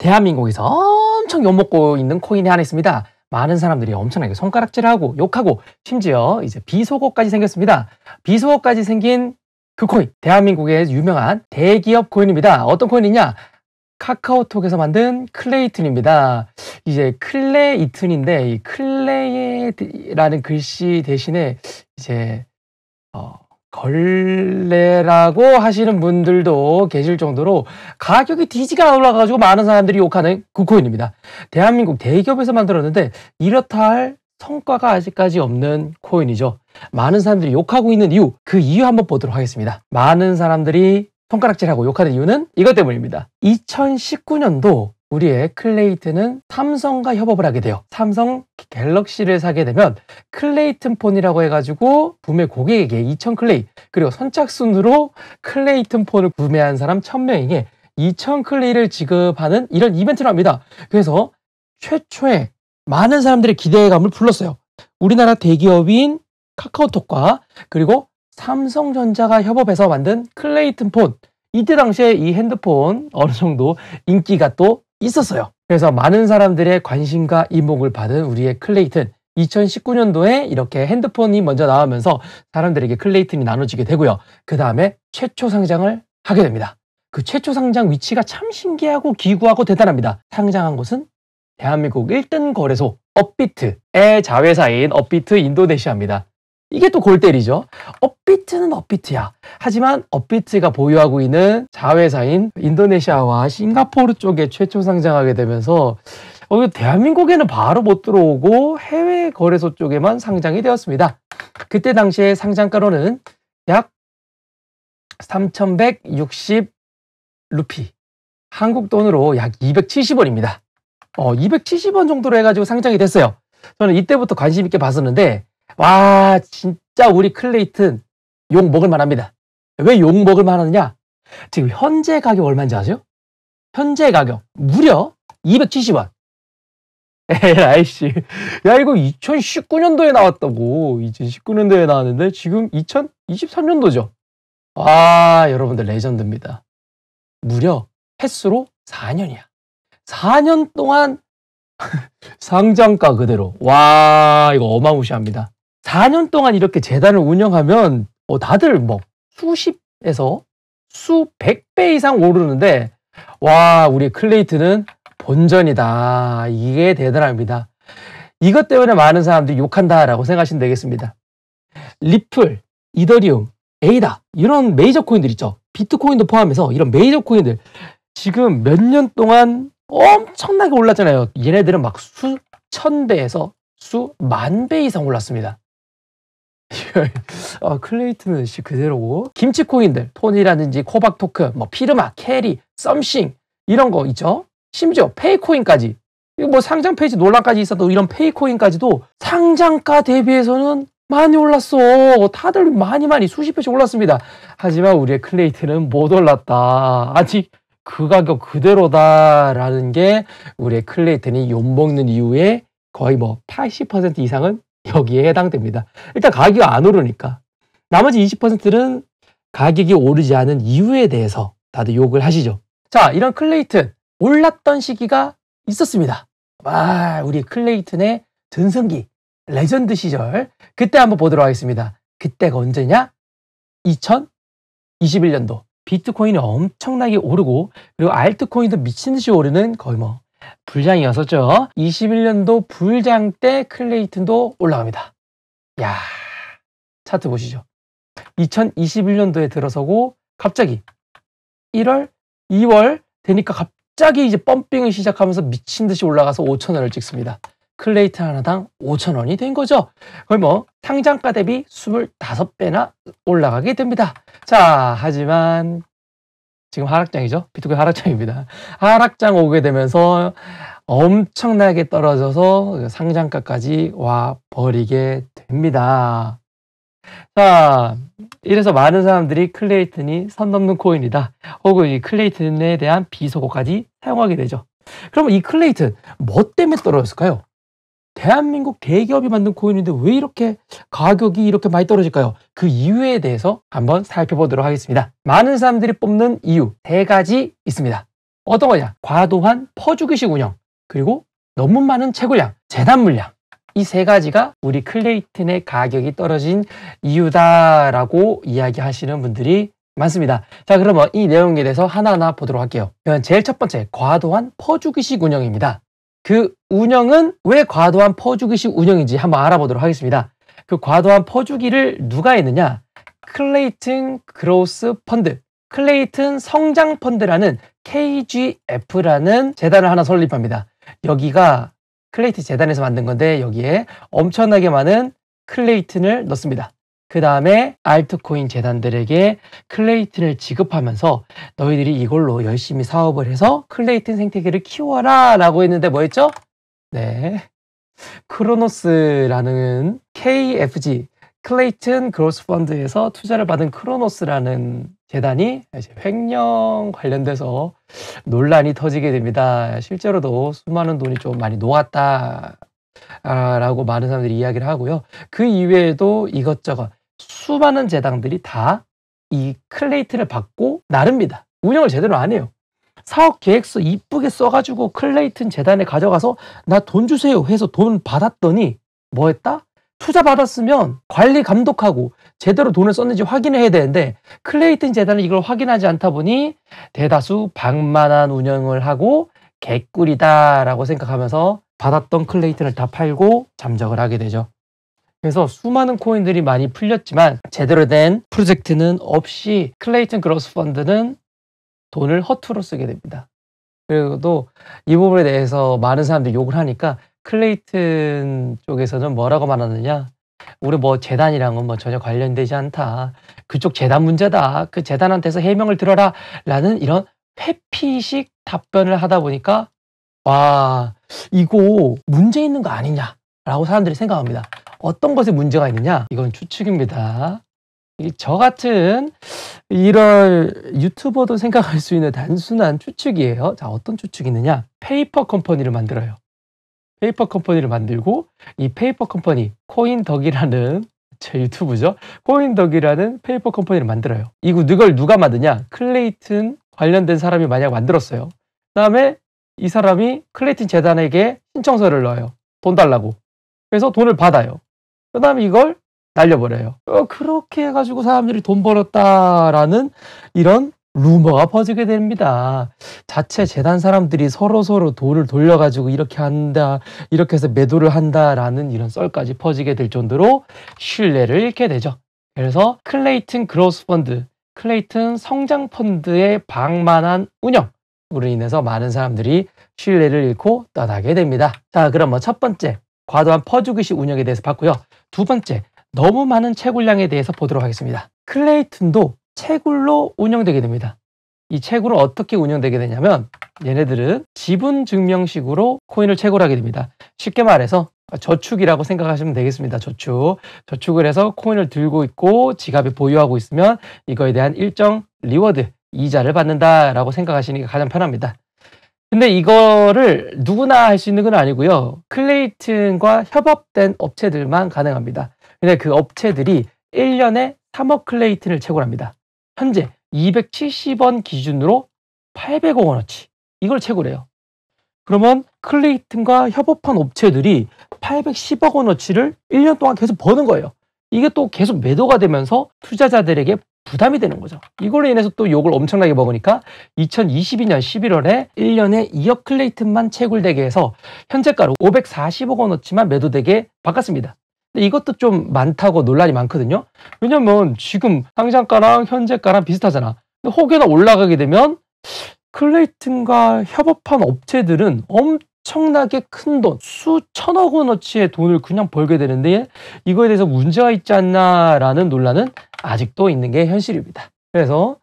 대한민국에서 엄청 욕먹고 있는 코인이 하나 있습니다. 많은 사람들이 엄청나게 손가락질하고 욕하고 심지어 이제 비속어까지 생겼습니다. 비속어까지 생긴 그 코인, 대한민국의 유명한 대기업 코인입니다. 어떤 코인이냐? 카카오톡에서 만든 클레이튼입니다. 이제 클레이튼인데 이 클레이라는 글씨 대신에 이제 걸레라고 하시는 분들도 계실 정도로 가격이 뒤지가 올라가지고 많은 사람들이 욕하는 그 코인입니다. 대한민국 대기업에서 만들었는데 이렇다 할 성과가 아직까지 없는 코인이죠. 많은 사람들이 욕하고 있는 이유, 그 이유 한번 보도록 하겠습니다. 많은 사람들이 손가락질하고 욕하는 이유는 이것 때문입니다. 2019년도 우리의 클레이튼은 삼성과 협업을 하게 돼요. 삼성 갤럭시를 사게 되면 클레이튼 폰이라고 해가지고 구매 고객에게 2000클레이, 그리고 선착순으로 클레이튼 폰을 구매한 사람 1000명에게 2000클레이를 지급하는 이런 이벤트를 합니다. 그래서 최초에 많은 사람들의 기대감을 불렀어요. 우리나라 대기업인 카카오톡과 그리고 삼성전자가 협업해서 만든 클레이튼 폰. 이때 당시에 이 핸드폰 어느 정도 인기가 또 있었어요. 그래서 많은 사람들의 관심과 이목을 받은 우리의 클레이튼, 2019년도에 이렇게 핸드폰이 먼저 나오면서 사람들에게 클레이튼이 나눠지게 되고요. 그 다음에 최초 상장을 하게 됩니다. 그 최초 상장 위치가 참 신기하고 기구하고 대단합니다. 상장한 곳은 대한민국 1등 거래소 업비트의 자회사인 업비트 인도네시아입니다. 이게 또 골 때리죠. 업비트는 업비트야. 하지만 업비트가 보유하고 있는 자회사인 인도네시아와 싱가포르 쪽에 최초 상장하게 되면서 대한민국에는 바로 못 들어오고 해외 거래소 쪽에만 상장이 되었습니다. 그때 당시에 상장가로는 약 3,160 루피, 한국 돈으로 약 270원입니다. 270원 정도로 해가지고 상장이 됐어요. 저는 이때부터 관심 있게 봤었는데 와, 진짜 우리 클레이튼 욕 먹을 만합니다. 왜 욕 먹을 만하느냐? 지금 현재 가격 얼마인지 아세요? 현재 가격 무려 270원. 에라이씨, 야 이거 2019년도에 나왔다고. 2019년도에 나왔는데 지금 2023년도죠. 아, 여러분들 레전드입니다. 무려 횟수로 4년이야. 4년 동안 상장가 그대로. 와, 이거 어마무시합니다. 4년 동안 이렇게 재단을 운영하면 다들 뭐 수십에서 수백 배 이상 오르는데 와, 우리 클레이튼은 본전이다. 이게 대단합니다. 이것 때문에 많은 사람들이 욕한다라고 생각하시면 되겠습니다. 리플, 이더리움, 에이다 이런 메이저 코인들 있죠. 비트코인도 포함해서 이런 메이저 코인들 지금 몇 년 동안 엄청나게 올랐잖아요. 얘네들은 막 수천 배에서 수만 배 이상 올랐습니다. 클레이튼은 그대로고 김치코인들 톤이라든지 코박 토큰, 뭐 피르마, 캐리, 썸씽 이런 거 있죠. 심지어 페이코인까지, 이거 뭐 상장 페이지 논란까지 있어도 이런 페이코인까지도 상장가 대비해서는 많이 올랐어. 다들 많이 수십 배씩 올랐습니다. 하지만 우리의 클레이튼은 못 올랐다. 아직 그 가격 그대로다라는 게 우리의 클레이튼이 욕먹는 이유의 거의 뭐 80% 이상은 여기에 해당됩니다. 일단 가격이 안 오르니까. 나머지 20%는 가격이 오르지 않은 이유에 대해서 다들 욕을 하시죠. 자, 이런 클레이튼 올랐던 시기가 있었습니다. 와, 우리 클레이튼의 전성기, 레전드 시절. 그때 한번 보도록 하겠습니다. 그때가 언제냐? 2021년도. 비트코인이 엄청나게 오르고 그리고 알트코인도 미친듯이 오르는 거의 뭐 불장이었었죠. 21년도 불장 때 클레이튼도 올라갑니다. 야, 차트 보시죠. 2021년도에 들어서고 갑자기 1월, 2월 되니까 갑자기 이제 펌핑을 시작하면서 미친듯이 올라가서 5,000원을 찍습니다. 클레이튼 하나당 5,000원이 된 거죠. 거의 뭐 상장가 대비 25배나 올라가게 됩니다. 자, 하지만 지금 하락장이죠. 비트코인 하락장입니다. 하락장 오게 되면서 엄청나게 떨어져서 상장가까지 와 버리게 됩니다. 자, 이래서 많은 사람들이 클레이튼이 선 넘는 코인이다. 혹은 이 클레이튼에 대한 비속어까지 사용하게 되죠. 그러면 이 클레이튼 뭐 때문에 떨어졌을까요? 대한민국 대기업이 만든 코인인데 왜 이렇게 가격이 이렇게 많이 떨어질까요? 그 이유에 대해서 한번 살펴보도록 하겠습니다. 많은 사람들이 뽑는 이유 3가지 있습니다. 어떤 거냐? 과도한 퍼주기식 운영, 그리고 너무 많은 채굴량, 재단 물량. 이 세 가지가 우리 클레이튼의 가격이 떨어진 이유다라고 이야기하시는 분들이 많습니다. 자, 그러면 이 내용에 대해서 하나하나 보도록 할게요. 제일 첫 번째, 과도한 퍼주기식 운영입니다. 그 운영은 왜 과도한 퍼주기식 운영인지 한번 알아보도록 하겠습니다. 그 과도한 퍼주기를 누가 했느냐? 클레이튼 그로스 펀드, 클레이튼 성장 펀드라는 KGF라는 재단을 하나 설립합니다. 여기가 클레이튼 재단에서 만든 건데 여기에 엄청나게 많은 클레이튼을 넣습니다. 그 다음에 알트코인 재단들에게 클레이튼을 지급하면서 너희들이 이걸로 열심히 사업을 해서 클레이튼 생태계를 키워라 라고 했는데 뭐였죠? 네, 크로노스라는 KFG, 클레이튼 그로스 펀드에서 투자를 받은 크로노스라는 재단이 이제 횡령 관련돼서 논란이 터지게 됩니다. 실제로도 수많은 돈이 좀 많이 녹았다 라고 많은 사람들이 이야기를 하고요. 그 이외에도 이것저것 수많은 재단들이 다 이 클레이튼을 받고 나릅니다. 운영을 제대로 안 해요. 사업 계획서 이쁘게 써가지고 클레이튼 재단에 가져가서 나 돈 주세요 해서 돈 받았더니 뭐 했다? 투자 받았으면 관리 감독하고 제대로 돈을 썼는지 확인을 해야 되는데 클레이튼 재단은 이걸 확인하지 않다 보니 대다수 방만한 운영을 하고 개꿀이다라고 생각하면서 받았던 클레이튼을 다 팔고 잠적을 하게 되죠. 그래서 수많은 코인들이 많이 풀렸지만 제대로 된 프로젝트는 없이 클레이튼 그로스 펀드는 돈을 허투루 쓰게 됩니다. 그리고 또 이 부분에 대해서 많은 사람들이 욕을 하니까 클레이튼 쪽에서는 뭐라고 말하느냐? 우리 뭐 재단이랑은 뭐 전혀 관련되지 않다. 그쪽 재단 문제다. 그 재단한테서 해명을 들어라. 라는 이런 회피식 답변을 하다 보니까 와, 이거 문제 있는 거 아니냐? 라고 사람들이 생각합니다. 어떤 것에 문제가 있느냐? 이건 추측입니다. 저 같은 이런 유튜버도 생각할 수 있는 단순한 추측이에요. 자, 어떤 추측이 있느냐? 페이퍼 컴퍼니를 만들어요. 페이퍼 컴퍼니를 만들고 이 페이퍼 컴퍼니, 코인덕이라는 제 유튜브죠. 코인덕이라는 페이퍼 컴퍼니를 만들어요. 이걸 누가 만드냐? 클레이튼 관련된 사람이 만약 만들었어요. 그다음에 이 사람이 클레이튼 재단에게 신청서를 넣어요. 돈 달라고. 그래서 돈을 받아요. 그다음에 이걸 날려버려요. 그렇게 해가지고 사람들이 돈 벌었다라는 이런 루머가 퍼지게 됩니다. 자체 재단 사람들이 서로 돈을 돌려가지고 이렇게 한다, 이렇게 해서 매도를 한다라는 이런 썰까지 퍼지게 될 정도로 신뢰를 잃게 되죠. 그래서 클레이튼 그로스 펀드, 클레이튼 성장 펀드의 방만한 운영으로 인해서 많은 사람들이 신뢰를 잃고 떠나게 됩니다. 자, 그럼 뭐 첫 번째, 과도한 퍼주기식 운영에 대해서 봤고요. 두 번째, 너무 많은 채굴량에 대해서 보도록 하겠습니다. 클레이튼도 채굴로 운영되게 됩니다. 이 채굴은 어떻게 운영되게 되냐면 얘네들은 지분 증명식으로 코인을 채굴하게 됩니다. 쉽게 말해서 저축이라고 생각하시면 되겠습니다. 저축을 해서 코인을 들고 있고 지갑에 보유하고 있으면 이거에 대한 일정 리워드, 이자를 받는다라고 생각하시는 게 가장 편합니다. 근데 이거를 누구나 할 수 있는 건 아니고요. 클레이튼과 협업된 업체들만 가능합니다. 근데 그 업체들이 1년에 3억 클레이튼을 채굴합니다. 현재 270원 기준으로 800억 원어치 이걸 채굴해요. 그러면 클레이튼과 협업한 업체들이 810억 원어치를 1년 동안 계속 버는 거예요. 이게 또 계속 매도가 되면서 투자자들에게 부담이 되는 거죠. 이걸로 인해서 또 욕을 엄청나게 먹으니까 2022년 11월에 1년에 2억 클레이튼만 채굴되게 해서 현재가로 540억 원어치만 매도되게 바꿨습니다. 근데 이것도 좀 많다고 논란이 많거든요. 왜냐면 지금 상장가랑 현재가랑 비슷하잖아. 근데 혹여나 올라가게 되면 클레이튼과 협업한 업체들은 엄청나게 큰 돈, 수천억 원어치의 돈을 그냥 벌게 되는데 이거에 대해서 문제가 있지 않나라는 논란은 아직도 있는 게 현실입니다. 그래서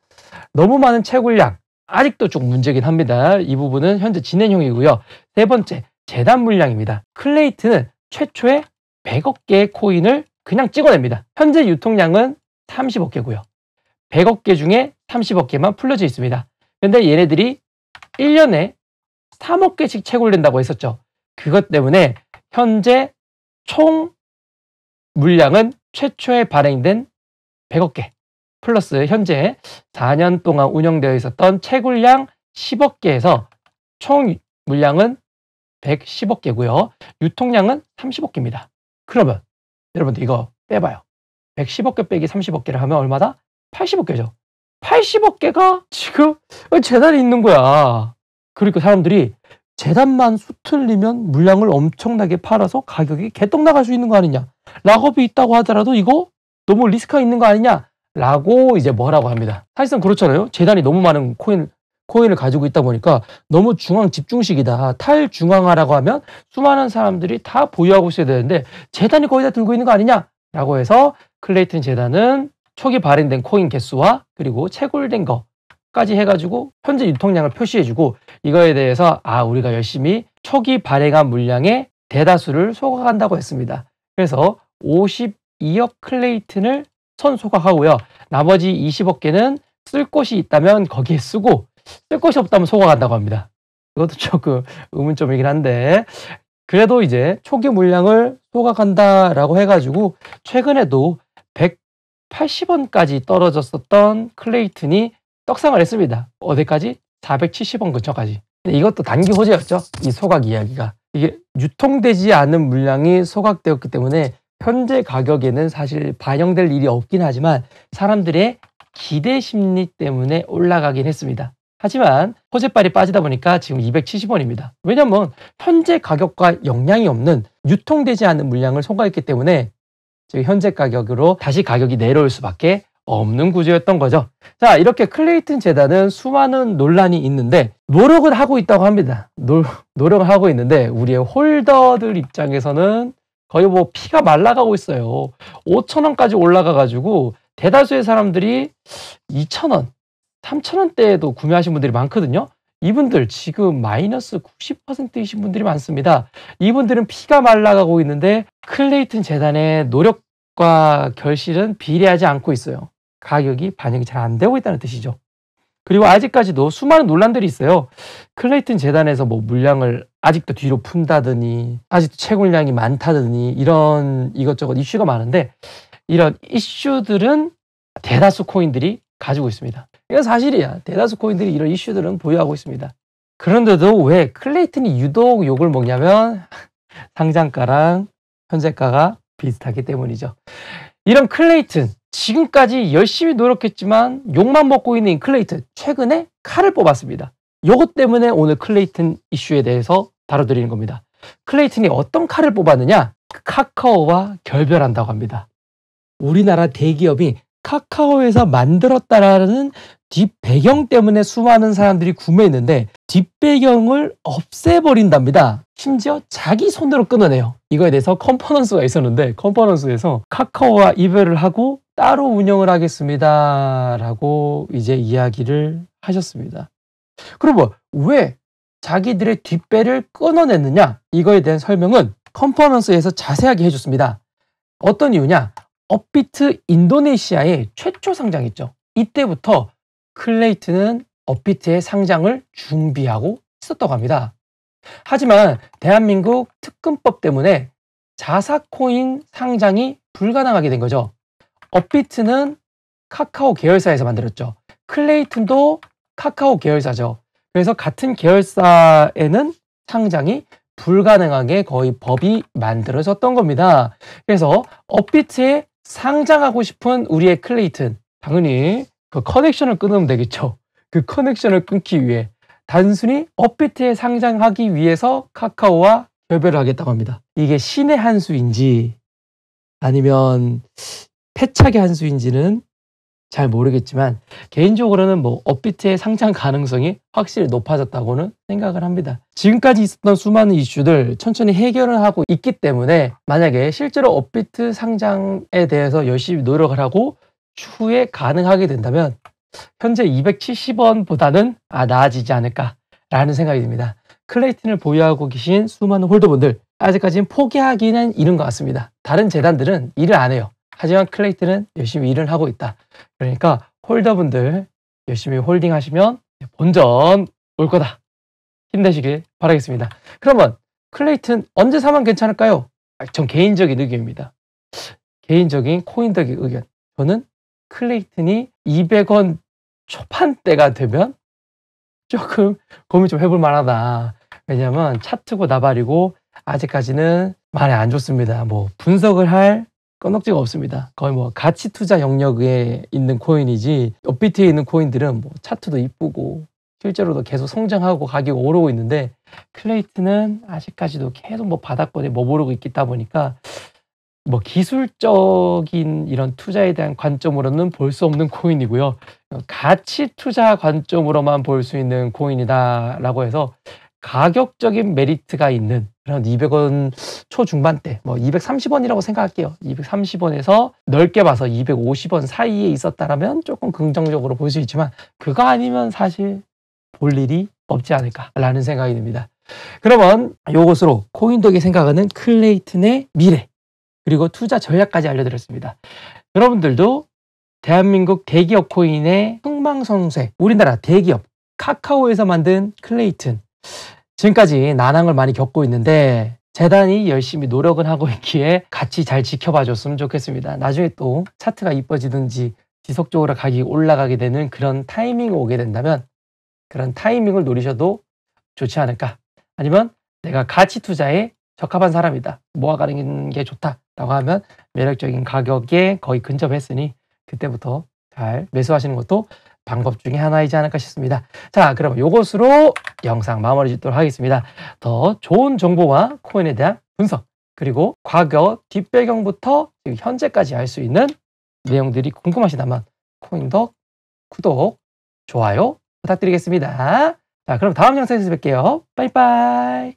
너무 많은 채굴량, 아직도 좀 문제긴 합니다. 이 부분은 현재 진행형이고요. 세 번째, 재단 물량입니다. 클레이튼은 최초에 100억 개의 코인을 그냥 찍어냅니다. 현재 유통량은 30억 개고요. 100억 개 중에 30억 개만 풀려져 있습니다. 근데 얘네들이 1년에 3억 개씩 채굴된다고 했었죠. 그것 때문에 현재 총 물량은 최초에 발행된 100억 개 플러스 현재 4년 동안 운영되어 있었던 채굴량 10억 개에서 총 물량은 110억 개고요. 유통량은 30억 개입니다. 그러면 여러분들 이거 빼봐요. 110억 개 빼기 30억 개를 하면 얼마다? 80억 개죠. 80억 개가 지금 재단에 있는 거야. 그러니까 사람들이 재단만 수틀리면 물량을 엄청나게 팔아서 가격이 개떡 나갈 수 있는 거 아니냐. 락업이 있다고 하더라도 이거 너무 리스크가 있는 거 아니냐. 라고 이제 뭐라고 합니다. 사실상 그렇잖아요. 재단이 너무 많은 코인을 가지고 있다 보니까 너무 중앙 집중식이다. 탈중앙화라고 하면 수많은 사람들이 다 보유하고 있어야 되는데 재단이 거의 다 들고 있는 거 아니냐. 라고 해서 클레이튼 재단은 초기 발행된 코인 개수와 그리고 채굴된 거까지 해가지고 현재 유통량을 표시해주고 이거에 대해서 우리가 열심히 초기 발행한 물량의 대다수를 소각한다고 했습니다. 그래서 52억 클레이튼을 선소각하고요. 나머지 20억 개는 쓸 곳이 있다면 거기에 쓰고 쓸 곳이 없다면 소각한다고 합니다. 이것도 조금 의문점이긴 한데 그래도 이제 초기 물량을 소각한다라고 해가지고 최근에도 180원까지 떨어졌었던 클레이튼이 떡상을 했습니다. 어디까지? 470원 근처까지. 이것도 단기 호재였죠. 이 소각 이야기가. 이게 유통되지 않은 물량이 소각되었기 때문에 현재 가격에는 사실 반영될 일이 없긴 하지만 사람들의 기대 심리 때문에 올라가긴 했습니다. 하지만 호재빨이 빠지다 보니까 지금 270원입니다. 왜냐면 현재 가격과 영향이 없는 유통되지 않은 물량을 소각했기 때문에 지금 현재 가격으로 다시 가격이 내려올 수밖에 없는 구조였던 거죠. 자, 이렇게 클레이튼 재단은 수많은 논란이 있는데 노력은 하고 있다고 합니다. 노력을 하고 있는데 우리의 홀더들 입장에서는 거의 뭐 피가 말라가고 있어요. 5,000원까지 올라가가지고 대다수의 사람들이 2,000원, 3,000원대에도 구매하신 분들이 많거든요. 이분들 지금 마이너스 90%이신 분들이 많습니다. 이분들은 피가 말라가고 있는데 클레이튼 재단의 노력과 결실은 비례하지 않고 있어요. 가격이 반영이 잘 안 되고 있다는 뜻이죠. 그리고 아직까지도 수많은 논란들이 있어요. 클레이튼 재단에서 뭐 물량을 아직도 뒤로 푼다더니 아직도 채굴량이 많다더니 이런 이것저것 이슈가 많은데 이런 이슈들은 대다수 코인들이 가지고 있습니다. 이건 사실이야. 대다수 코인들이 이런 이슈들은 보유하고 있습니다. 그런데도 왜 클레이튼이 유독 욕을 먹냐면 상장가랑 현재가가 비슷하기 때문이죠. 이런 클레이튼 지금까지 열심히 노력했지만 욕만 먹고 있는 클레이튼 최근에 칼을 뽑았습니다. 요것 때문에 오늘 클레이튼 이슈에 대해서 다뤄드리는 겁니다. 클레이튼이 어떤 칼을 뽑았느냐? 카카오와 결별한다고 합니다. 우리나라 대기업이 카카오에서 만들었다라는 뒷배경 때문에 수많은 사람들이 구매했는데 뒷배경을 없애버린답니다. 심지어 자기 손으로 끊어내요. 이거에 대해서 컨퍼런스가 있었는데 컨퍼런스에서 카카오와 이별을 하고 따로 운영을 하겠습니다 라고 이제 이야기를 하셨습니다. 그럼 왜 자기들의 뒷배를 끊어냈느냐? 이거에 대한 설명은 컨퍼런스에서 자세하게 해줬습니다. 어떤 이유냐? 업비트 인도네시아에 최초 상장했죠. 이때부터 클레이튼은 업비트의 상장을 준비하고 있었다고 합니다. 하지만 대한민국 특근법 때문에 자사코인 상장이 불가능하게 된 거죠. 업비트는 카카오 계열사에서 만들었죠. 클레이튼도 카카오 계열사죠. 그래서 같은 계열사에는 상장이 불가능하게 거의 법이 만들어졌던 겁니다. 그래서 업비트에 상장하고 싶은 우리의 클레이튼, 당연히 그 커넥션을 끊으면 되겠죠. 그 커넥션을 끊기 위해 단순히 업비트에 상장하기 위해서 카카오와 결별을 하겠다고 합니다. 이게 신의 한 수인지 아니면 패착의 한 수인지는 잘 모르겠지만 개인적으로는 뭐 업비트의 상장 가능성이 확실히 높아졌다고는 생각을 합니다. 지금까지 있었던 수많은 이슈들 천천히 해결을 하고 있기 때문에 만약에 실제로 업비트 상장에 대해서 열심히 노력을 하고 추후에 가능하게 된다면 현재 270원보다는 나아지지 않을까라는 생각이 듭니다. 클레이튼을 보유하고 계신 수많은 홀더분들 아직까지는 포기하기는 이른 것 같습니다. 다른 재단들은 일을 안 해요. 하지만 클레이튼은 열심히 일을 하고 있다. 그러니까 홀더분들 열심히 홀딩하시면 본전 올 거다. 힘내시길 바라겠습니다. 그러면 클레이튼 언제 사면 괜찮을까요? 전 개인적인 의견입니다. 개인적인 코인덕의 의견. 저는 클레이튼이 200원 초반대가 되면 조금 고민 좀 해볼 만하다. 왜냐면 차트고 나발이고 아직까지는 많이 안 좋습니다. 뭐 분석을 할 건덕지가 없습니다. 거의 뭐 가치 투자 영역에 있는 코인이지 업비트에 있는 코인들은 뭐 차트도 이쁘고 실제로도 계속 성장하고 가격이 오르고 있는데 클레이트는 아직까지도 계속 뭐 바닥권에 머무르고 있다 보니까 뭐 기술적인 이런 투자에 대한 관점으로는 볼 수 없는 코인이고요. 가치 투자 관점으로만 볼 수 있는 코인이다라고 해서 가격적인 메리트가 있는 그런 200원 초중반대, 뭐 230원이라고 생각할게요. 230원에서 넓게 봐서 250원 사이에 있었다라면 조금 긍정적으로 볼 수 있지만 그거 아니면 사실 볼 일이 없지 않을까라는 생각이 듭니다. 그러면 요것으로 코인덕이 생각하는 클레이튼의 미래 그리고 투자 전략까지 알려드렸습니다. 여러분들도 대한민국 대기업 코인의 흥망성쇠, 우리나라 대기업 카카오에서 만든 클레이튼 지금까지 난항을 많이 겪고 있는데 재단이 열심히 노력은 하고 있기에 같이 잘 지켜봐 줬으면 좋겠습니다. 나중에 또 차트가 이뻐지든지 지속적으로 가격이 올라가게 되는 그런 타이밍이 오게 된다면 그런 타이밍을 노리셔도 좋지 않을까. 아니면 내가 가치 투자에 적합한 사람이다. 모아가는 게 좋다라고 하면 매력적인 가격에 거의 근접했으니 그때부터 잘 매수하시는 것도 방법 중에 하나이지 않을까 싶습니다. 자, 그럼 요것으로 영상 마무리 짓도록 하겠습니다. 더 좋은 정보와 코인에 대한 분석 그리고 과거 뒷배경부터 지금 현재까지 알 수 있는 내용들이 궁금하시다면 코인덕 구독, 좋아요 부탁드리겠습니다. 자, 그럼 다음 영상에서 뵐게요. 빠이빠이.